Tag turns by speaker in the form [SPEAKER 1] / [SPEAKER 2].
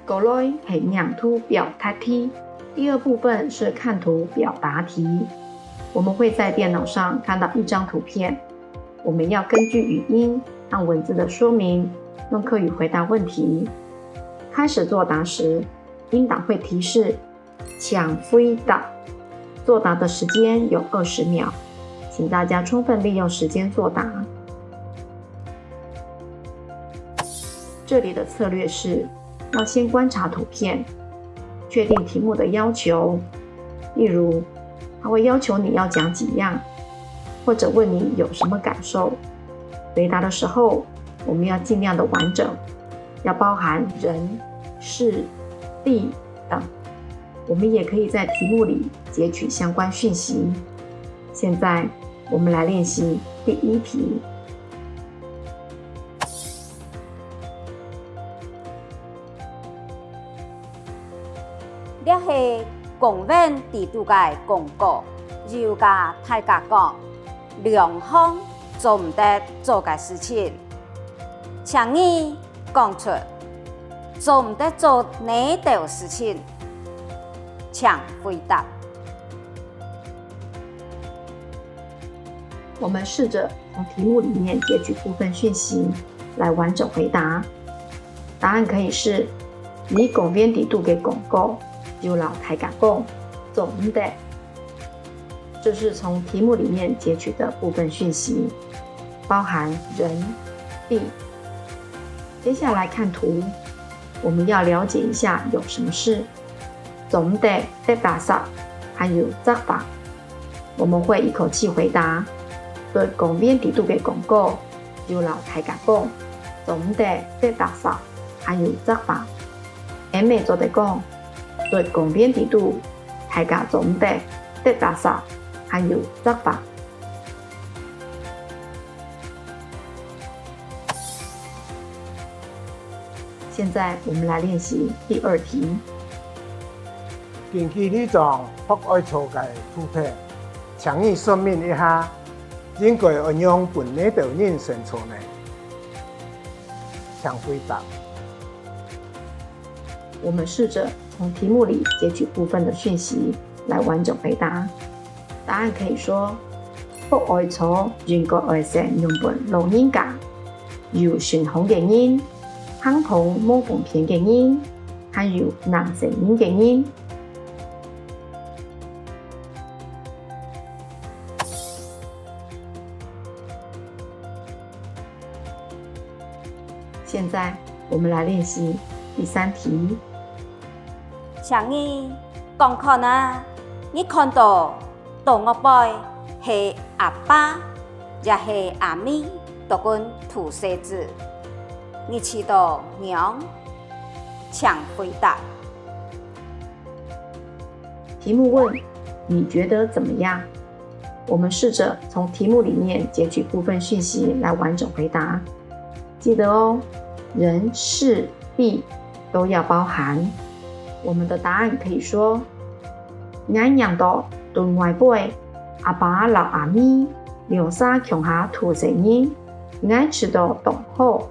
[SPEAKER 1] 过来是念图表答题，第二部分是看图表答题。我们会在电脑上看到一张图片，我们要根据语音和文字的说明，用客语回答问题。开始作答时，音档会提示抢回答，作答的时间有20秒，请大家充分利用时间作答。这里的策略是要先观察图片，确定题目的要求，例如他会要求你要讲几样，或者问你有什么感受。回答的时候，我们要尽量的完整，要包含人、事、地等。我们也可以在题目里截取相关讯息。现在我们来练习第1题。
[SPEAKER 2] 这是公园地图的广告，有甲大家讲，两方做唔得做嘅事情，请你讲出做唔得做哪条事情，请回答。
[SPEAKER 1] 我们试着从题目里面截取部分讯息来完整回答。答案可以是：你公园地图嘅广告，有老大家讲，做唔得。这是从题目里面截取的部分讯息，包含人、地。接下来看图，我们要了解一下有什么事。做唔得得打扫，还有执法。我们会一口气回答。对公园地图嘅广告，有老大家讲，做唔得得打扫，还有执法。下面就得讲，对公园地图，大家做唔得得打扫，还有执法。现在我们来练习第2题。
[SPEAKER 3] 近期呢种博爱错嘅图片，请你说明一下，应该运用本哪条人生错呢？请回答。
[SPEAKER 1] 我们试着从题目里截取部分的讯息来完整回答。答案可以说：博爱错应该爱成用本老人家，有顺风嘅人，肯同冇奉骗嘅人，还有难承认嘅人。现在我们来练习第3题。
[SPEAKER 2] 请你讲看啊，你看到同我背是阿爸，也是阿咪，都跟土狮子，你知道娘？请回答。
[SPEAKER 1] 题目问：你觉得怎么样？我们试着从题目里面截取部分讯息来完整回答。记得哦，人、事、地都要包含。我们的答案可以说：我养到对外辈阿爸老阿咪两三强下土成人，我吃到同好